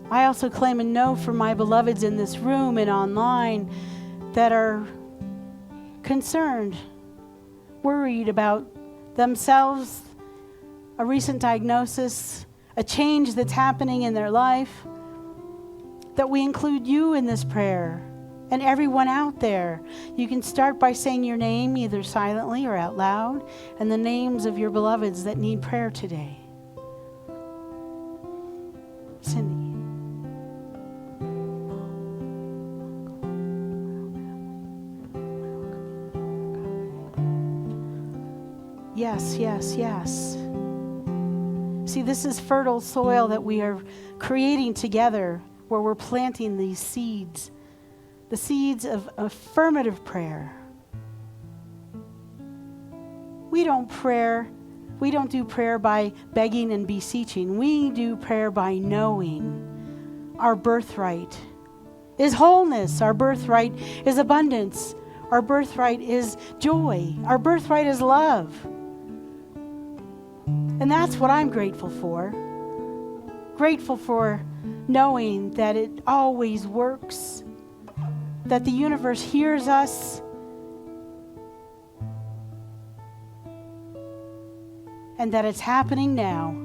I also claim and know for my beloveds in this room and online that are concerned, worried about themselves, a recent diagnosis, a change that's happening in their life, that we include you in this prayer and everyone out there. You can start by saying your name either silently or out loud and the names of your beloveds that need prayer today. Cindy. Yes, yes, yes. See, this is fertile soil that we are creating together, where we're planting these seeds, the seeds of affirmative prayer. We don't do prayer by begging and beseeching. We do prayer by knowing our birthright is wholeness. Our birthright is abundance. Our birthright is joy. Our birthright is love. And that's what I'm grateful for. Grateful for knowing that it always works, that the universe hears us, and that it's happening now.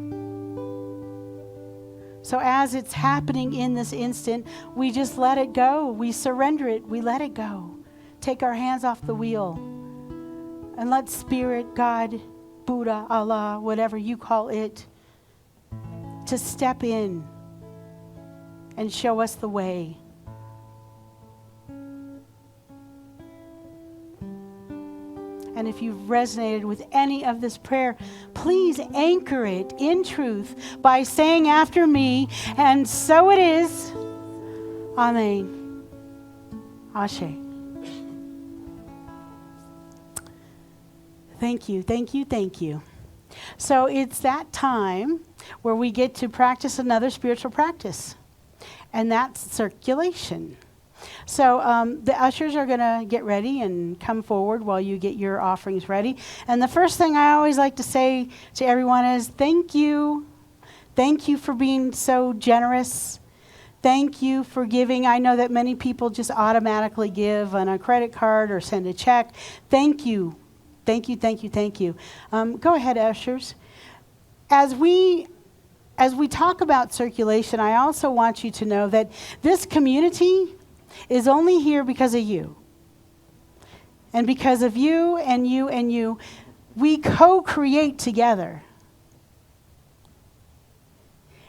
So as it's happening in this instant, we just let it go. We surrender it. We let it go. Take our hands off the wheel and let Spirit, God, Buddha, Allah, whatever you call it, to step in and show us the way. And if you've resonated with any of this prayer, please anchor it in truth by saying after me, and so it is. Amen. Ashe. Thank you, thank you, thank you. So it's that time where we get to practice another spiritual practice, and that's circulation. So the ushers are going to get ready and come forward while you get your offerings ready. And the first thing I always like to say to everyone is thank you. Thank you for being so generous. Thank you for giving. I know that many people just automatically give on a credit card or send a check. Thank you. Thank you, thank you, thank you. Go ahead, ushers. As we talk about circulation, I also want you to know that this community is only here because of you. And because of you and you and you, we co-create together.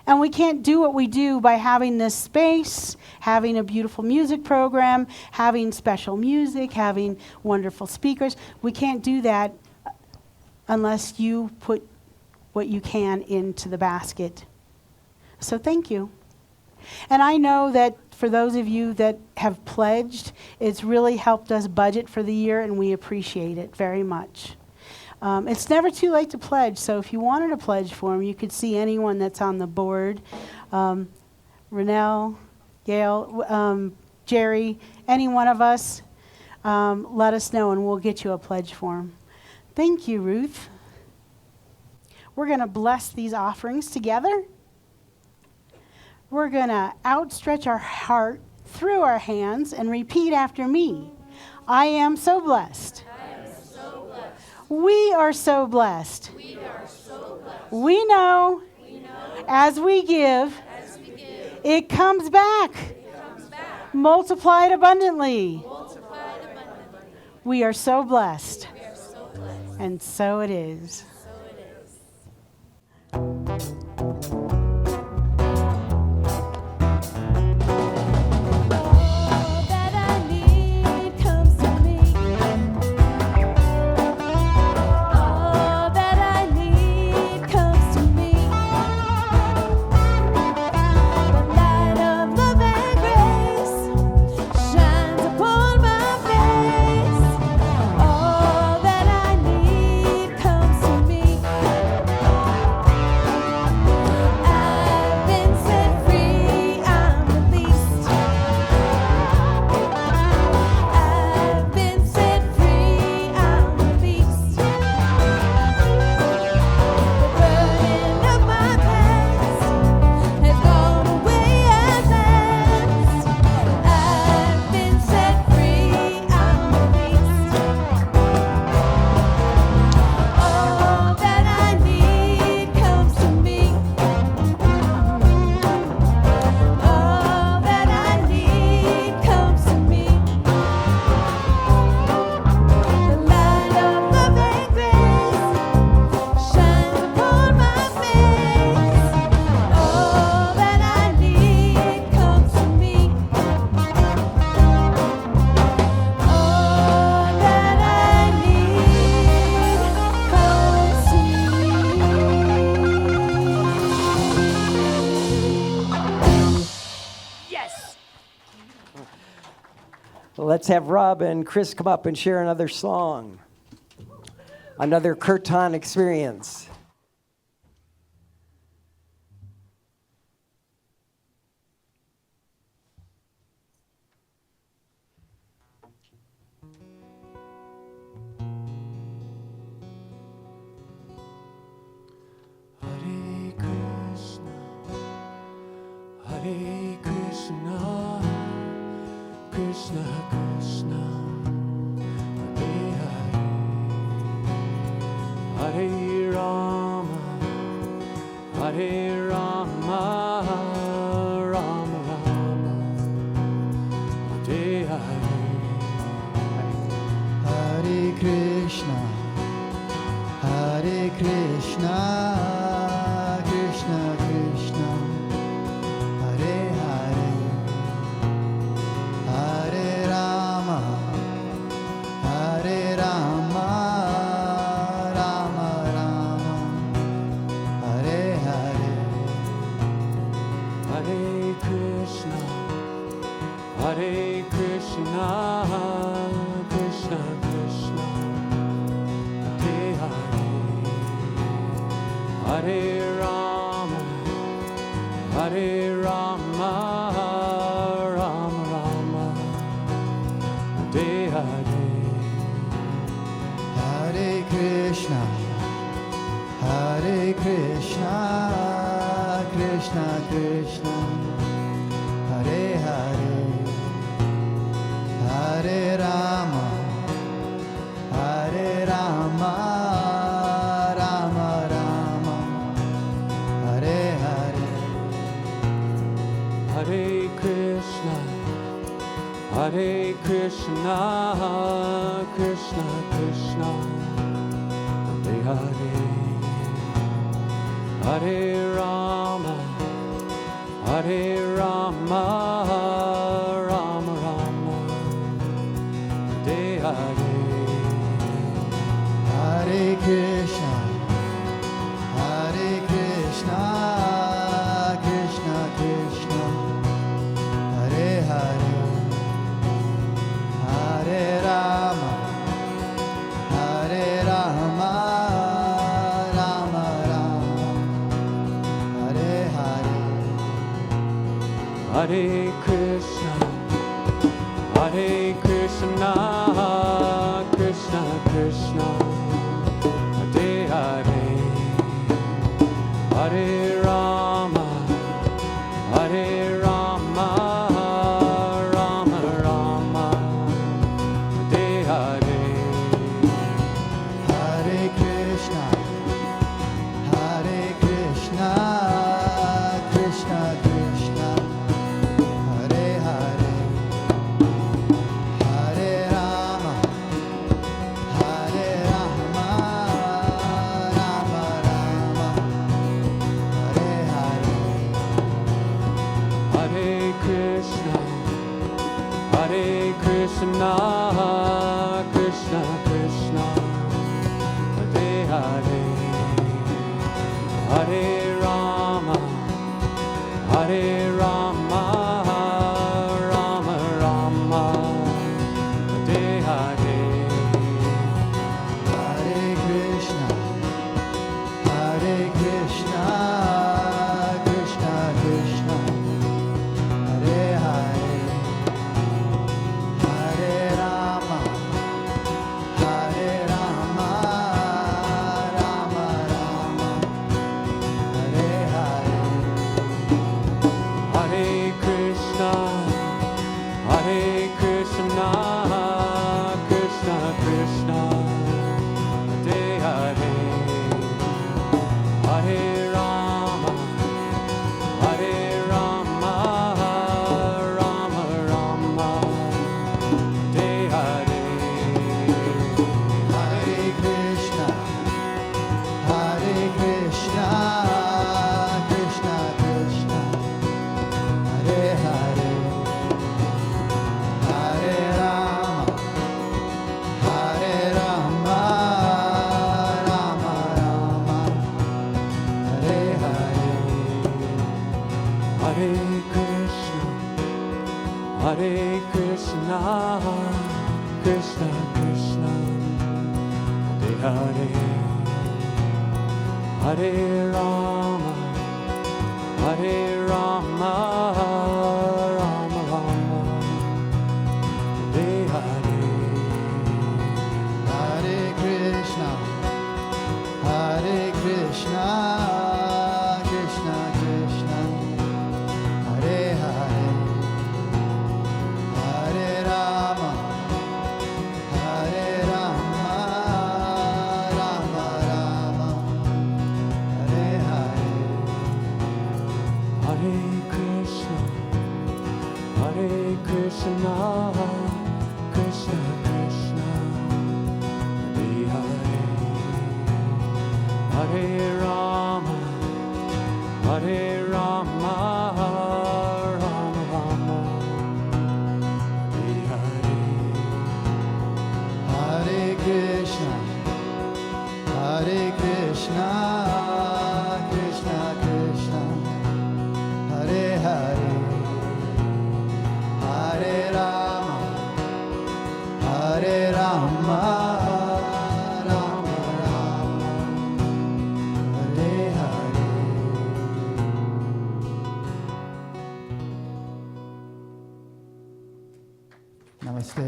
And we can't do what we do by having this space, having a beautiful music program, having special music, having wonderful speakers. We can't do that unless you put what you can into the basket. So thank you. And I know that for those of you that have pledged, it's really helped us budget for the year, and we appreciate it very much. It's never too late to pledge, so if you wanted to pledge for them, you could see anyone that's on the board. Renelle, Gail, Jerry, any one of us, let us know and we'll get you a pledge form. Thank you, Ruth. We're going to bless these offerings together. We're going to outstretch our heart through our hands and repeat after me. I am so blessed. We are so blessed. We know, as we give, it comes back, multiplied abundantly. We are so blessed. And so it is. Let's have Rob and Chris come up and share another song. Another Kirtan experience. Hare Krishna, Hare Krishna, Krishna Krishna, Hare Hare, Hare Rama, Hare Rama, Rama Rama, Hare Hare. Hare Krishna, Hare Krishna, Krishna Krishna, Hare Hare, Hare Rama, Hare Rama, Rama Rama, Hare Hare. Hare Krishna, Hare Krishna, Krishna Krishna, Hare Hare, Hare Rama, Hare Rama, Rama Rama, Hare Hare. Hare Krishna, Hare Krishna, Krishna Krishna, Hare Krishna, Krishna Krishna, Hare Hare, Hare Rama, Hare Rama, Rama Rama, Hare Hare. Hare Krishna, Hare Krishna, Krishna Krishna, Hare Hare, Hare Rama, Hare Rama, Rama Rama, Hare Hare. Hare Krishna, Hare Krishna, Krishna Krishna, Hare Hare, Hare Rama, Hare Rama, Rama Rama, Hare Hare. Hare Krishna, Hare Krishna, Krishna Krishna, Hare Hare, Hare Rama, Hare Rama, Rama Rama, Hare Hare. Hare Krishna, Hare Krishna, Krishna Krishna, Hare Hare, Hare Rama, Hare Rama, Rama Rama, Hare Hare. Hare Krishna, Hare Krishna, Krishna Krishna, Hare Hare, Hare Rama, Hare Rama, Rama Rama, Hare Hare. Hare Krishna, Hare Krishna, Krishna Krishna, Hare Hare, Hare Rama, Hare Rama, Rama Rama, Hare Hare. Hare Krishna, Hare Krishna, Krishna Krishna, Hare Hare, Hare Rama, Hare Rama, Rama Rama, Hare Hare. Hare Krishna, Hare Krishna, Krishna Krishna, Hare Hare, Hare Rama, Hare Rama, Rama Rama, Hare Hare. Hare Krishna, Hare Krishna, Krishna Krishna, Hare Hare, Hare Rama, Hare Rama, Rama Rama, Hare Hare. Hare Krishna, Hare Krishna, Krishna Krishna, Hare Hare, Hare Rama, Hare Rama, Rama Rama, Hare Hare. Hare Krishna, Hare Krishna, Krishna Krishna, Hare Hare, Hare Rama, Hare Rama, Rama Rama, Hare Hare. Namaste.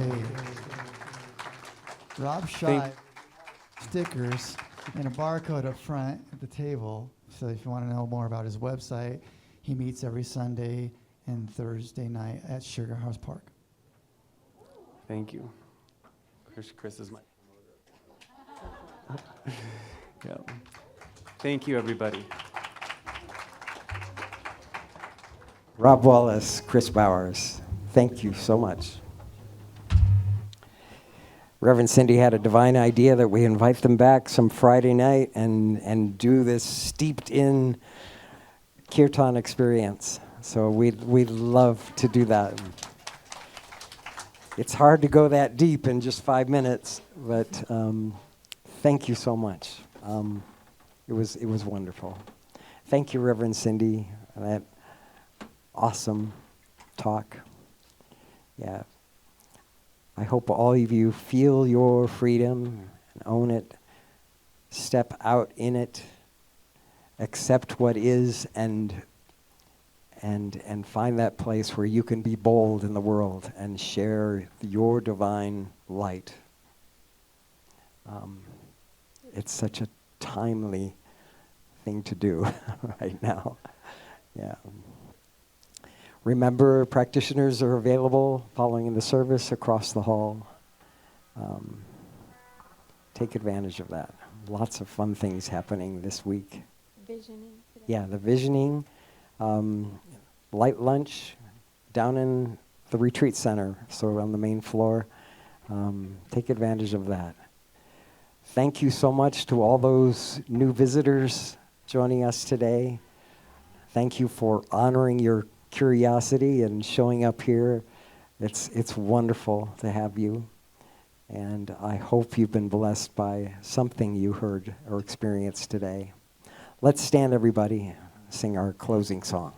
Rob shot stickers and a barcode up front at the table. So if you want to know more about his website, he meets every Sunday and Thursday night at Sugar House Park. Thank you. Chris is my yeah. Thank you, everybody. Rob Wallace, Chris Bowers, thank you so much. Reverend Cindy had a divine idea that we invite them back some Friday night and do this steeped in kirtan experience. So we'd love to do that. It's hard to go that deep in just 5 minutes, but thank you so much. It was wonderful. Thank you, Reverend Cindy, for that awesome talk. Yeah. I hope all of you feel your freedom and own it, step out in it, accept what is, and find that place where you can be bold in the world and share your divine light. It's such a timely thing to do right now. Yeah. Remember, practitioners are available following the service across the hall. Take advantage of that. Lots of fun things happening this week. Visioning today. Yeah, the visioning, light lunch down in the retreat center, so on the main floor. Take advantage of that. Thank you so much to all those new visitors joining us today. Thank you for honoring your curiosity and showing up here. It's wonderful to have you. And I hope you've been blessed by something you heard or experienced today. Let's stand, everybody, sing our closing song.